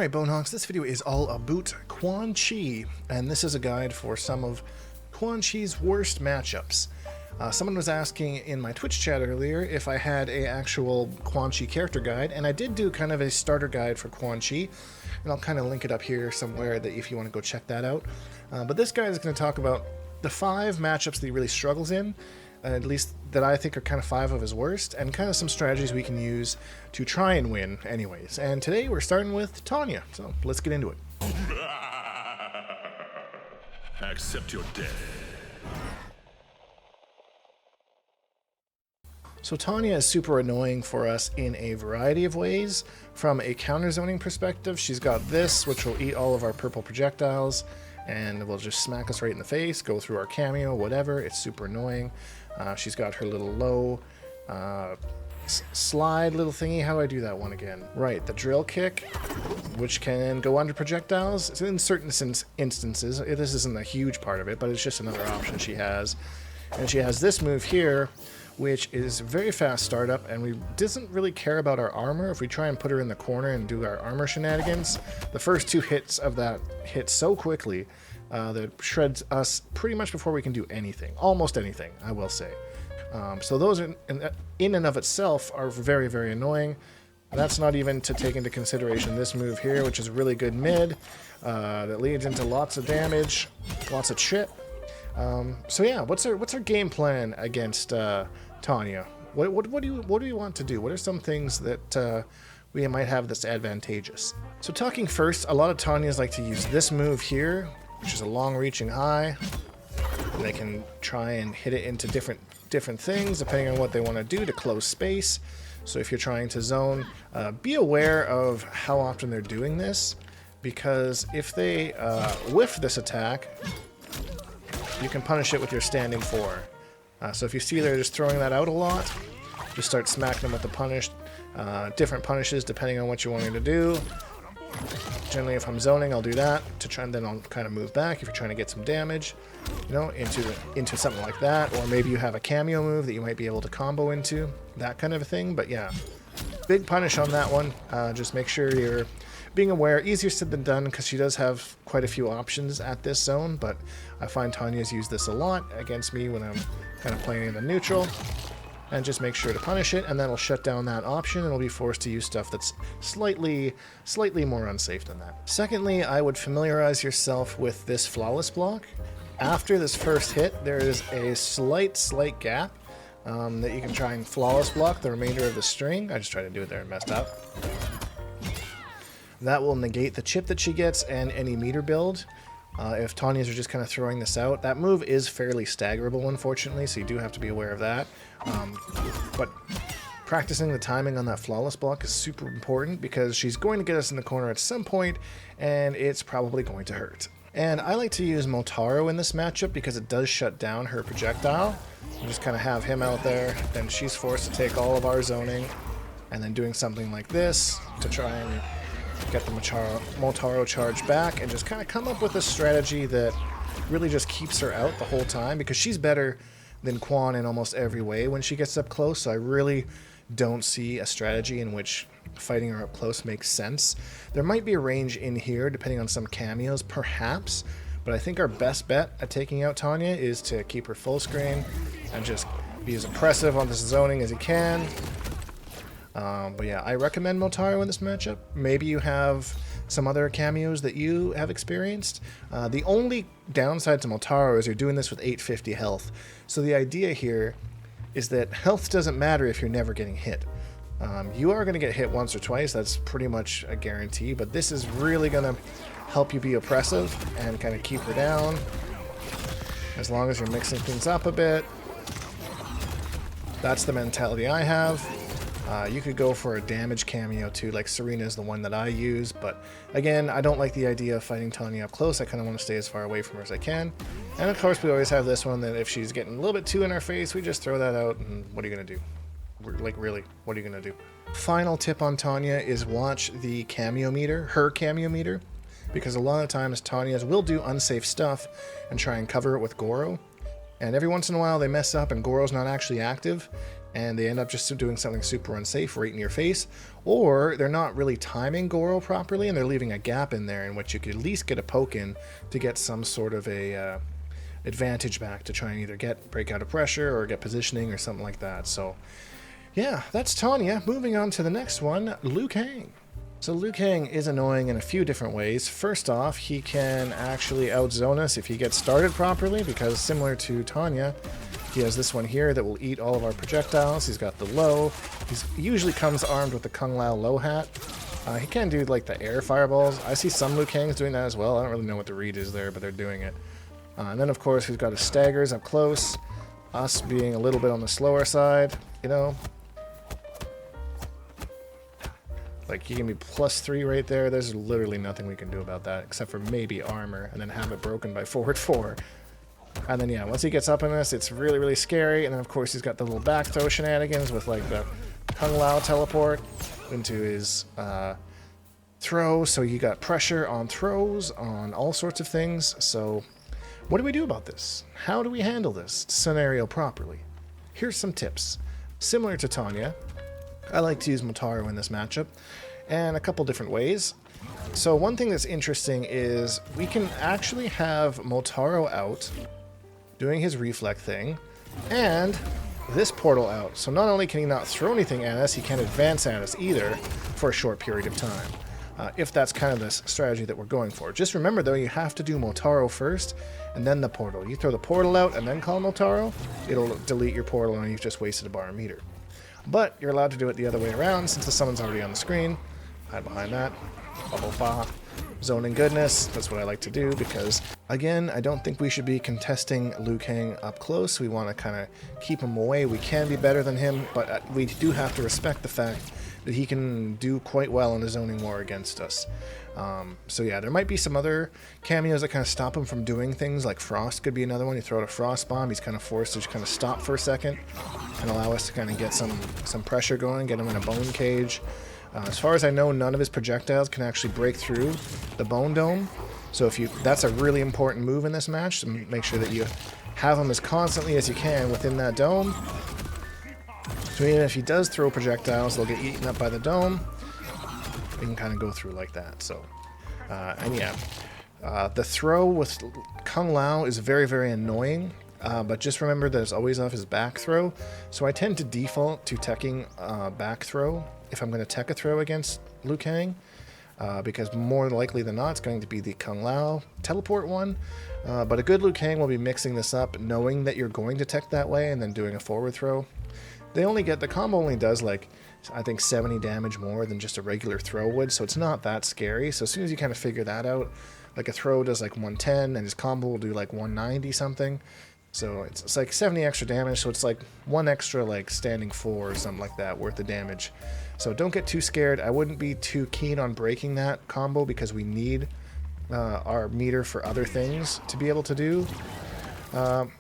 Alright, Bonehawks, this video is all about Quan, and this is a guide for some of Quan Chi's worst matchups. Someone was asking in my Twitch chat earlier if I had a actual Quan Chi character guide, and I did do kind of a starter guide for Quan Chi, and I'll kind of link it up here somewhere that if you want to go check that out. But this guide is going to talk about the 5 matchups that he really struggles in, at least that I think are kind of 5 of his worst, and kind of some strategies we can use to try and win anyways. And today we're starting with Tanya, so let's get into it. Accept your death. So Tanya is super annoying for us in a variety of ways. From a counter zoning perspective, she's got this, which will eat all of our purple projectiles, and will just smack us right in the face, go through our cameo, whatever. It's super annoying. She's got her little low slide little thingy. How do I do that one again? Right, the drill kick, which can go under projectiles. So in certain instances, this isn't a huge part of it, but it's just another option she has. And she has this move here, which is very fast startup, and we doesn't really care about our armor. If we try and put her in the corner and do our armor shenanigans, the first 2 hits of that hit so quickly that it shreds us pretty much before we can do anything. Almost anything, I will say. So those in and of itself are very, very annoying. That's not even to take into consideration this move here, which is really good mid, that leads into lots of damage, lots of shit. So yeah, what's our game plan against Tanya? What do you want to do? What are some things that we might have that's advantageous? So talking first, a lot of Tanyas like to use this move here, which is a long-reaching high. And they can try and hit it into different things depending on what they want to do to close space. So if you're trying to zone, be aware of how often they're doing this, because if they whiff this attack, you can punish it with your standing 4. So if you see they're just throwing that out a lot, just start smacking them with the different punishes depending on what you're wanting to do. Generally, if I'm zoning, I'll do that to try, and then I'll kind of move back if you're trying to get some damage, you know, into something like that. Or maybe you have a cameo move that you might be able to combo into, that kind of a thing. But yeah, big punish on that one. Just make sure you're being aware. Easier said than done because she does have quite a few options at this zone, but I find Tanya's used this a lot against me when I'm kind of playing in the neutral. And just make sure to punish it, and then it'll shut down that option, and it'll be forced to use stuff that's slightly more unsafe than that. Secondly, I would familiarize yourself with this flawless block. After this first hit, there is a slight gap that you can try and flawless block the remainder of the string. I just tried to do it there and messed up. That will negate the chip that she gets and any meter build. If Tanyas are just kind of throwing this out, that move is fairly staggerable, unfortunately, so you do have to be aware of that. But practicing the timing on that flawless block is super important because she's going to get us in the corner at some point, and it's probably going to hurt. And I like to use Motaro in this matchup because it does shut down her projectile. You just kind of have him out there, then she's forced to take all of our zoning, and then doing something like this to try and get the Motaro charge back and just kind of come up with a strategy that really just keeps her out the whole time, because she's better than Quan in almost every way when she gets up close, so I really don't see a strategy in which fighting her up close makes sense. There might be a range in here depending on some cameos, perhaps, but I think our best bet at taking out Tanya is to keep her full screen and just be as oppressive on this zoning as you can. But yeah, I recommend Motaro in this matchup. Maybe you have some other cameos that you have experienced. The only downside to Motaro is you're doing this with 850 health. So the idea here is that health doesn't matter if you're never getting hit. You are going to get hit once or twice, that's pretty much a guarantee, but this is really going to help you be oppressive and kind of keep her down, as long as you're mixing things up a bit. That's the mentality I have. You could go for a damage cameo too, like Serena is the one that I use, but again, I don't like the idea of fighting Tanya up close. I kind of want to stay as far away from her as I can. And of course, we always have this one that if she's getting a little bit too in our face, we just throw that out, and what are you going to do? Like, really, what are you going to do? Final tip on Tanya is watch the cameo meter, her cameo meter, because a lot of times Tanya's will do unsafe stuff and try and cover it with Goro. And every once in a while they mess up and Goro's not actually active, and they end up just doing something super unsafe right in your face, or they're not really timing Goro properly and they're leaving a gap in there in which you could at least get a poke in to get some sort of a advantage back to try and either break out of pressure or get positioning or something like that. So yeah, that's Tanya. Moving on to the next one, Liu Kang. So Liu Kang is annoying in a few different ways. First off, he can actually outzone us if he gets started properly, because similar to Tanya, he has this one here that will eat all of our projectiles. He's got the low. He usually comes armed with the Kung Lao low hat. He can do like the air fireballs. I see some Liu Kangs doing that as well. I don't really know what the read is there, but they're doing it. And then of course he's got his staggers up close. Us being a little bit on the slower side, you know. Like, he can be +3 right there. There's literally nothing we can do about that, except for maybe armor, and then have it broken by forward 4. And then, yeah, once he gets up in this, it's really, really scary. And then, of course, he's got the little back throw shenanigans with, like, the Kung Lao teleport into his throw. So you got pressure on throws, on all sorts of things. So what do we do about this? How do we handle this scenario properly? Here's some tips. Similar to Tanya, I like to use Motaro in this matchup, and a couple different ways. So one thing that's interesting is we can actually have Motaro out doing his reflect thing, and this portal out. So not only can he not throw anything at us, he can't advance at us either for a short period of time. If that's kind of the strategy that we're going for. Just remember though, you have to do Motaro first, and then the portal. You throw the portal out and then call Motaro, it'll delete your portal and you've just wasted a bar and meter. But you're allowed to do it the other way around since the summon's already on the screen. Hide behind that. Bubble ba. Zoning goodness. That's what I like to do because, again, I don't think we should be contesting Liu Kang up close. We want to kind of keep him away. We can be better than him, but we do have to respect the fact that he can do quite well in a zoning war against us. So yeah, there might be some other cameos that kind of stop him from doing things, like Frost could be another one. You throw out a Frost bomb, he's kind of forced to just kind of stop for a second and allow us to kind of get some pressure going, get him in a bone cage. As far as I know, none of his projectiles can actually break through the bone dome. So that's a really important move in this match, to make sure that you have him as constantly as you can within that dome. So even if he does throw projectiles, they'll get eaten up by the dome. We can kind of go through like that. So, and yeah, the throw with Kung Lao is very, very annoying. But just remember that it's always off his back throw. So I tend to default to teching back throw if I'm going to tech a throw against Liu Kang. Because more likely than not, it's going to be the Kung Lao teleport one. But a good Liu Kang will be mixing this up, knowing that you're going to tech that way and then doing a forward throw. The combo only does like, I think 70 damage more than just a regular throw would, so it's not that scary. So as soon as you kind of figure that out, like a throw does like 110 and his combo will do like 190 something. So it's like 70 extra damage, so it's like one extra like standing 4 or something like that worth of damage. So don't get too scared. I wouldn't be too keen on breaking that combo because we need our meter for other things to be able to do to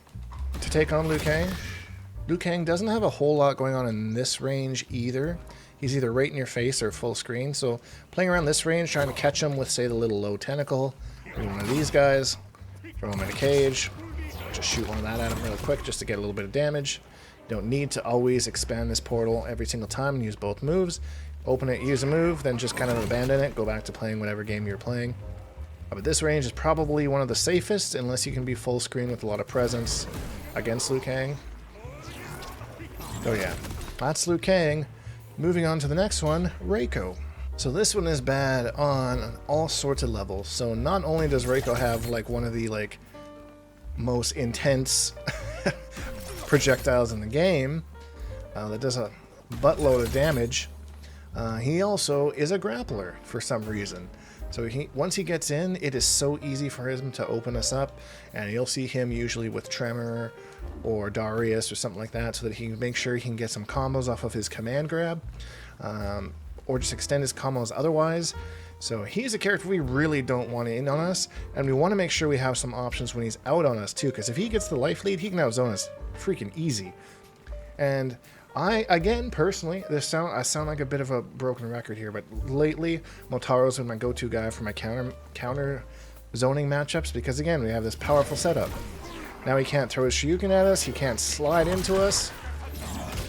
take on Liu Kang. Liu Kang doesn't have a whole lot going on in this range either. He's either right in your face or full screen. So playing around this range, trying to catch him with, say, the little low tentacle, or one of these guys, throw him in a cage, just shoot one of that at him real quick just to get a little bit of damage. You don't need to always expand this portal every single time and use both moves. Open it, use a move, then just kind of abandon it, go back to playing whatever game you're playing. But this range is probably one of the safest unless you can be full screen with a lot of presence against Liu Kang. Oh yeah, that's Liu Kang. Moving on to the next one, Reiko. So this one is bad on all sorts of levels. So not only does Reiko have like one of the like most intense projectiles in the game that does a buttload of damage, he also is a grappler for some reason. So once he gets in, it is so easy for him to open us up, and you'll see him usually with Tremor or Darius or something like that, so that he can make sure he can get some combos off of his command grab, or just extend his combos otherwise. So he's a character we really don't want in on us, and we want to make sure we have some options when he's out on us too, because if he gets the life lead, he can outzone us freaking easy. And again, personally, I sound like a bit of a broken record here, but lately, Motaro's been my go-to guy for my counter zoning matchups, because again, we have this powerful setup. Now he can't throw his Shujinkydink at us, he can't slide into us.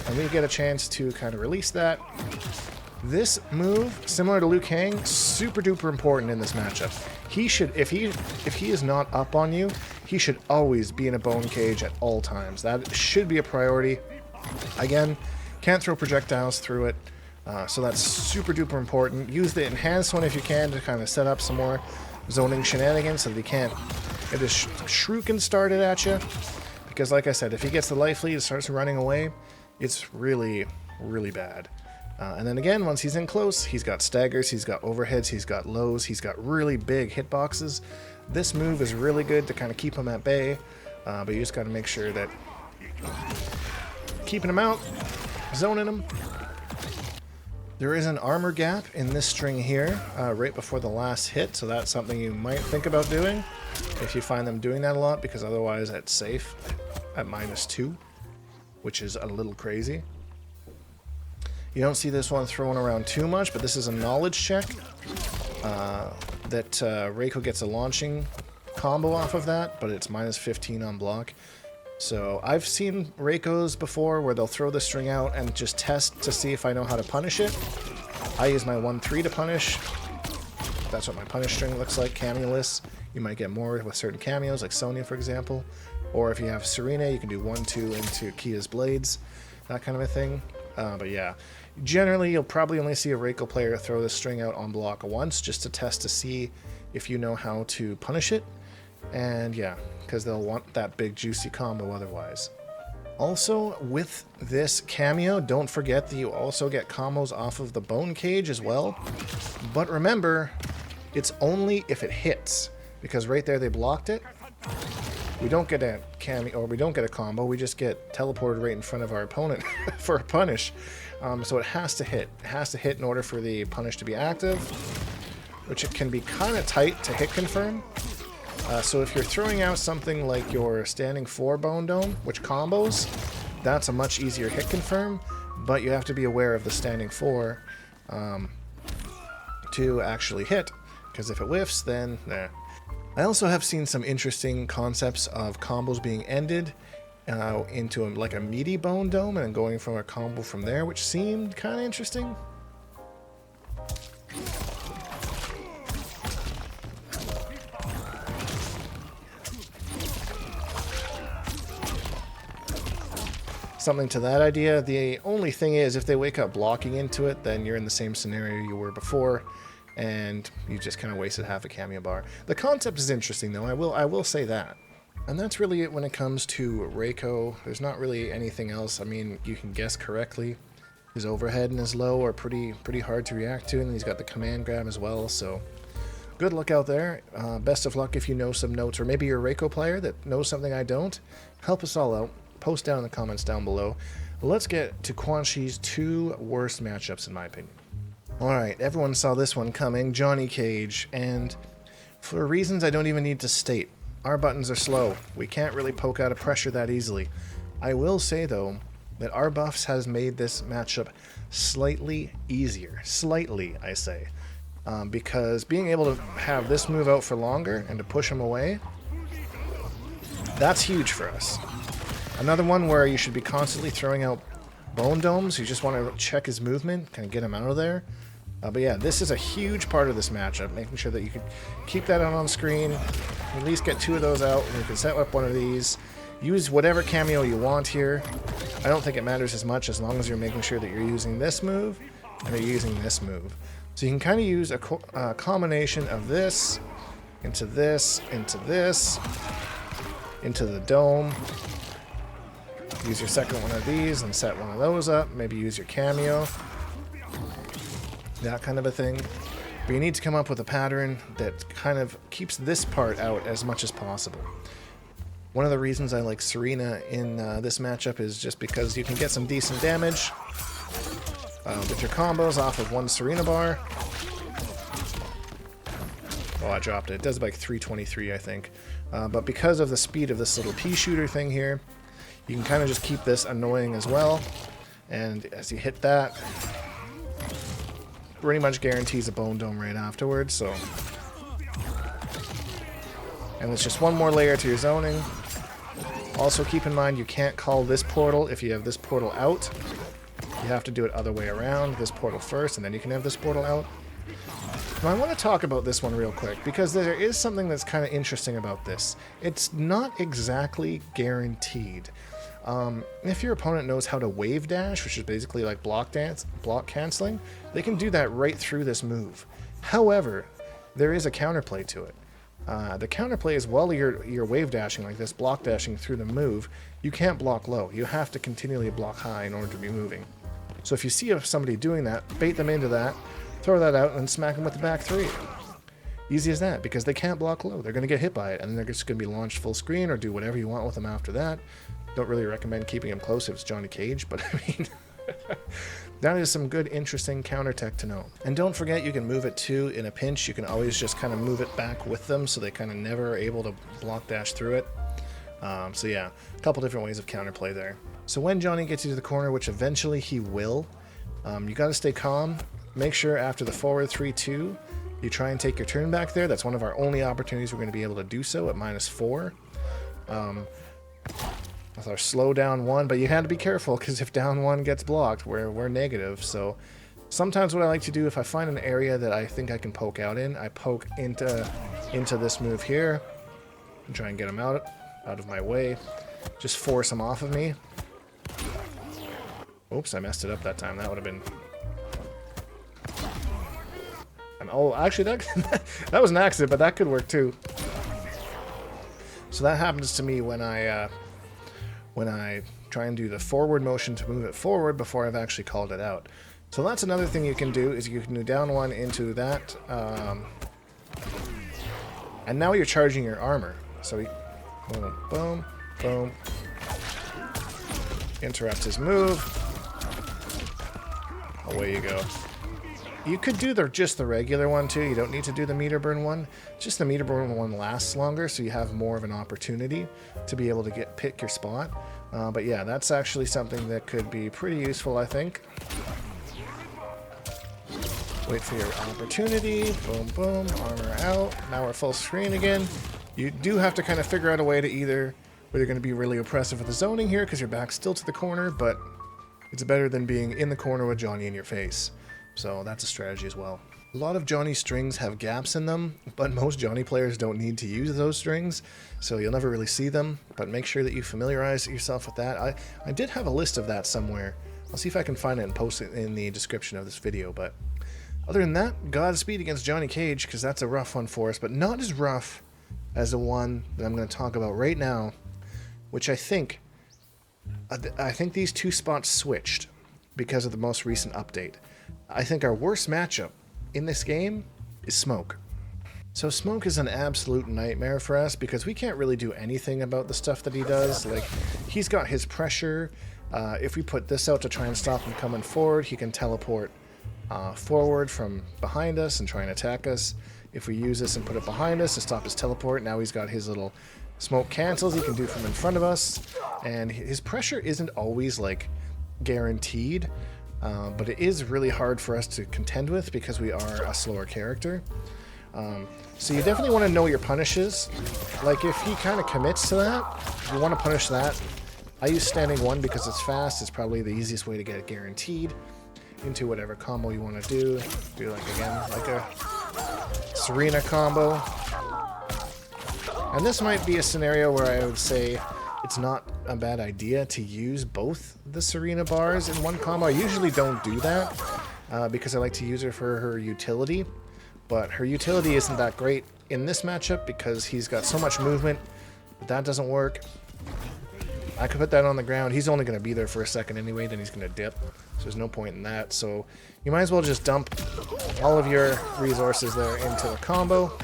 and we get a chance to kind of release that. This move, similar to Liu Kang, super duper important in this matchup. He should, if he is not up on you, he should always be in a bone cage at all times. That should be a priority. Again, can't throw projectiles through it, so that's super duper important. Use the enhanced one if you can to kind of set up some more zoning shenanigans so that he can't get his shuriken started at you. Because like I said, if he gets the life lead and starts running away, it's really, really bad. And then again, once he's in close, he's got staggers, he's got overheads, he's got lows, he's got really big hitboxes. This move is really good to kind of keep him at bay, but you just got to make sure that keeping him out, zoning him. There is an armor gap in this string here, right before the last hit, so that's something you might think about doing if you find them doing that a lot, because otherwise it's safe at -2, which is a little crazy. You don't see this one thrown around too much, but this is a knowledge check that Reiko gets a launching combo off of that, but it's -15 on block. So I've seen Reikos before where they'll throw the string out and just test to see if I know how to punish it. I use my 1-3 to punish. That's what my punish string looks like, cameo-less. You might get more with certain cameos, like Sonya, for example. Or if you have Serena, you can do 1-2 into Kia's blades, that kind of a thing. But yeah, generally you'll probably only see a Reiko player throw the string out on block once just to test to see if you know how to punish it. And yeah, because they'll want that big juicy combo otherwise. Also, with this cameo, don't forget that you also get combos off of the bone cage as well. But remember, it's only if it hits, because right there they blocked it. We don't get a cameo, or we don't get a combo, we just get teleported right in front of our opponent for a punish. So it has to hit. It has to hit in order for the punish to be active, which it can be kind of tight to hit confirm. So if you're throwing out something like your standing 4 bone dome, which combos, that's a much easier hit confirm, but you have to be aware of the standing 4 to actually hit, because if it whiffs, then nah. I also have seen some interesting concepts of combos being ended into like a meaty bone dome and then going from a combo from there, which seemed kind of interesting. Something to that idea. The only thing is, if they wake up blocking into it, then you're in the same scenario you were before, and you just kind of wasted half a cameo bar. The concept is interesting, though. I will say that. And that's really it when it comes to Reiko. There's not really anything else. I mean, you can guess correctly. His overhead and his low are pretty hard to react to, and he's got the command grab as well. So good luck out there. Best of luck if you know some notes, or maybe you're a Reiko player that knows something I don't. Help us all out. Post down in the comments down below. Let's get to Quan Chi's 2 worst matchups, in my opinion. Alright, everyone saw this one coming. Johnny Cage, and for reasons I don't even need to state, our buttons are slow. We can't really poke out of pressure that easily. I will say, though, that our buffs has made this matchup slightly easier. Slightly, I say. Because being able to have this move out for longer and to push him away, that's huge for us. Another one where you should be constantly throwing out bone domes. You just want to check his movement, kind of get him out of there. But yeah, this is a huge part of this matchup, making sure that you can keep that on screen, at least get 2 of those out, and you can set up one of these. Use whatever cameo you want here. I don't think it matters as much as long as you're making sure that you're using this move and you're using this move. So you can kind of use a combination of this, into this, into this, into the dome. Use your second one of these and set one of those up. Maybe use your cameo. That kind of a thing. But you need to come up with a pattern that kind of keeps this part out as much as possible. One of the reasons I like Serena in this matchup is just because you can get some decent damage with your combos off of 1 Serena bar. Oh, I dropped it. It does like 323, I think. But because of the speed of this little pea shooter thing here, you can kind of just keep this annoying as well. And as you hit that, pretty much guarantees a bone dome right afterwards. So, and it's just one more layer to your zoning. Also keep in mind you can't call this portal if you have this portal out. You have to do it other way around, this portal first, and then you can have this portal out. Now I want to talk about this one real quick, because there is something that's kind of interesting about this. It's not exactly guaranteed. If your opponent knows how to wave dash, which is basically like block canceling, they can do that right through this move. However, there is a counterplay to it. The counterplay is while you're wave dashing like this, block dashing through the move, you can't block low. You have to continually block high in order to be moving. So if you see somebody doing that, bait them into that, throw that out, and smack them with the back three. Easy as that, because they can't block low. They're going to get hit by it, and then they're just going to be launched full screen or do whatever you want with them after that. Don't really recommend keeping him close if it's Johnny Cage, but I mean, that is some good, interesting counter tech to know. And don't forget, you can move it too in a pinch. You can always just kind of move it back with them, so they kind of never are able to block dash through it. So yeah, a couple different ways of counterplay there. So when Johnny gets you to the corner, which eventually he will, you got to stay calm. Make sure after the forward 3-2, you try and take your turn back there. That's one of our only opportunities we're going to be able to do so at -4. With our slow down 1, but you had to be careful, because if down 1 gets blocked, we're negative. So sometimes what I like to do, if I find an area that I think I can poke out in, I poke into this move here and try and get him out of my way. Just force him off of me. Oops, I messed it up that time. That would have been... Oh, actually, that was an accident, but that could work too. So that happens to me when I try and do the forward motion to move it forward before I've actually called it out. So that's another thing you can do, is you can do down 1 into that, and now you're charging your armor. So boom, boom, boom. Interrupt his move. Away you go. You could do just the regular one too. You don't need to do the meter burn one. Just the meter burn one lasts longer, so you have more of an opportunity to be able to pick your spot. But yeah, that's actually something that could be pretty useful, I think. Wait for your opportunity. Boom, boom. Armor out. Now we're full screen again. You do have to kind of figure out a way to either you're going to be really oppressive with the zoning here because your back's still to the corner, but it's better than being in the corner with Johnny in your face. So that's a strategy as well. A lot of Johnny strings have gaps in them, but most Johnny players don't need to use those strings, so you'll never really see them, but make sure that you familiarize yourself with that. I did have a list of that somewhere. I'll see if I can find it and post it in the description of this video, but other than that, Godspeed against Johnny Cage, because that's a rough one for us, but not as rough as the one that I'm going to talk about right now, which I think these two spots switched because of the most recent update. I think our worst matchup in this game is Smoke. So Smoke is an absolute nightmare for us because we can't really do anything about the stuff that he does. Like, he's got his pressure. If we put this out to try and stop him coming forward, he can teleport forward from behind us and try and attack us. If we use this and put it behind us to stop his teleport, now he's got his little smoke cancels he can do from in front of us. And his pressure isn't always, like, guaranteed. But it is really hard for us to contend with because we are a slower character. So you definitely want to know your punishes. Like, if he kind of commits to that, you want to punish that. I use standing 1 because it's fast. It's probably the easiest way to get it guaranteed into whatever combo you want to do. Do, like, again, like a Serena combo. And this might be a scenario where I would say it's not a bad idea to use both the Serena bars in one combo. I usually don't do that because I like to use her for her utility. But her utility isn't that great in this matchup because he's got so much movement that doesn't work. I could put that on the ground. He's only going to be there for a second anyway, then he's going to dip. So there's no point in that. So you might as well just dump all of your resources there into the combo.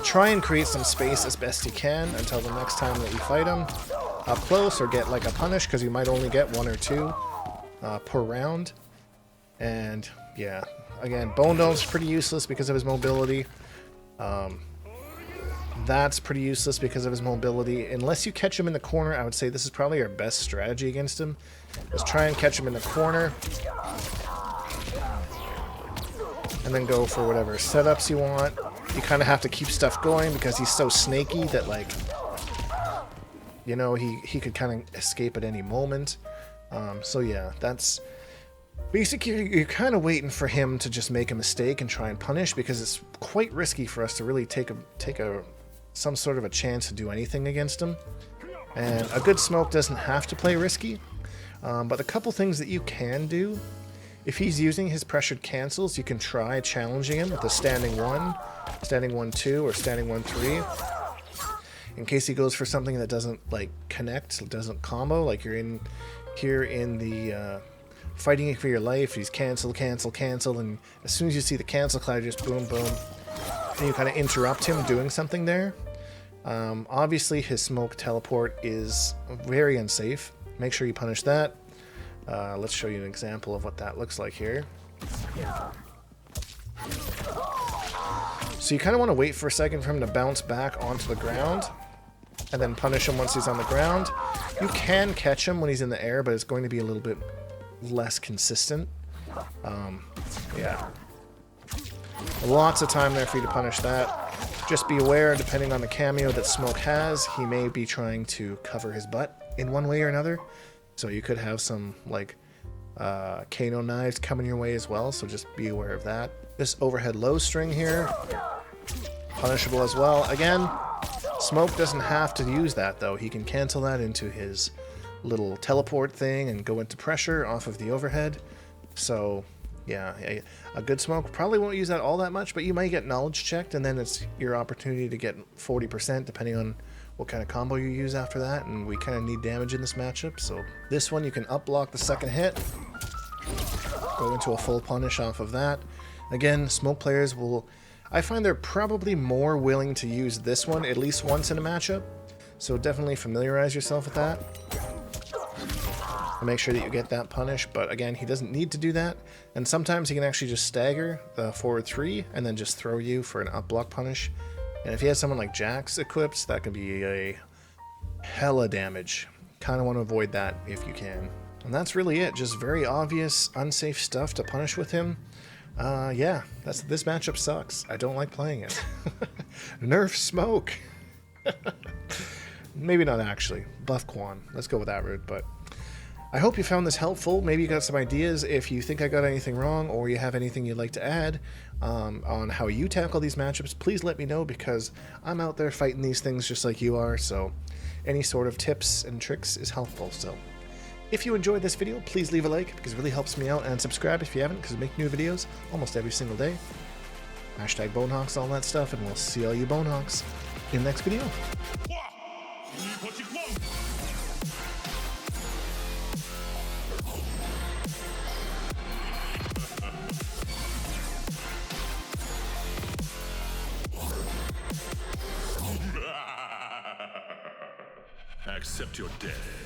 Try and create some space as best you can until the next time that you fight him up close, or get like a punish, because you might only get 1 or 2 per round. And yeah, again, Bone Dome's pretty useless because of his mobility. That's pretty useless because of his mobility. Unless you catch him in the corner, I would say this is probably our best strategy against him. Is try and catch him in the corner, and then go for whatever setups you want. You kind of have to keep stuff going because he's so snaky that, like, You know, he could kind of escape at any moment. So yeah, that's basically, you're kind of waiting for him to just make a mistake and try and punish, because it's quite risky for us to really take some sort of a chance to do anything against him. And a good smoke doesn't have to play risky, but a couple things that you can do. If he's using his pressured cancels, you can try challenging him with a standing 1, standing 1-2, or standing 1-3. In case he goes for something that doesn't like connect, doesn't combo, like you're in here in the fighting for your life, he's cancel, cancel, cancel, and as soon as you see the cancel cloud, just boom, boom, and you kind of interrupt him doing something there. Obviously, his smoke teleport is very unsafe. Make sure you punish that. Let's show you an example of what that looks like here. So you kind of want to wait for a second for him to bounce back onto the ground, and then punish him once he's on the ground. You can catch him when he's in the air, but it's going to be a little bit less consistent. Yeah. Lots of time there for you to punish that. Just be aware, depending on the cameo that Smoke has, he may be trying to cover his butt in one way or another. So you could have some, like, Kano knives coming your way as well, so just be aware of that. This overhead low string here, punishable as well. Again, Smoke doesn't have to use that, though. He can cancel that into his little teleport thing and go into pressure off of the overhead. So, yeah, a good Smoke probably won't use that all that much, but you might get knowledge checked, and then it's your opportunity to get 40%, depending on what kind of combo you use after that, and we kind of need damage in this matchup. So this one, you can up block the second hit, go into a full punish off of that. Again, Smoke players will... I find they're probably more willing to use this one at least once in a matchup, so definitely familiarize yourself with that. And make sure that you get that punish, but again, he doesn't need to do that, and sometimes he can actually just stagger the forward 3 and then just throw you for an up block punish. And if he has someone like Jax equipped, that could be a hella damage. Kind of want to avoid that if you can. And that's really it, just very obvious, unsafe stuff to punish with him. Yeah, this matchup sucks. I don't like playing it. Nerf Smoke. Maybe not actually. Buff Quan. Let's go with that route, but I hope you found this helpful. Maybe you got some ideas. If you think I got anything wrong, or you have anything you'd like to add on how you tackle these matchups, please let me know, because I'm out there fighting these things just like you are, so any sort of tips and tricks is helpful. So if you enjoyed this video, please leave a like, because it really helps me out, and subscribe if you haven't, because I make new videos almost every single day. Hashtag Bonehawks, all that stuff, and we'll see all you Bonehawks in the next video. Accept your death.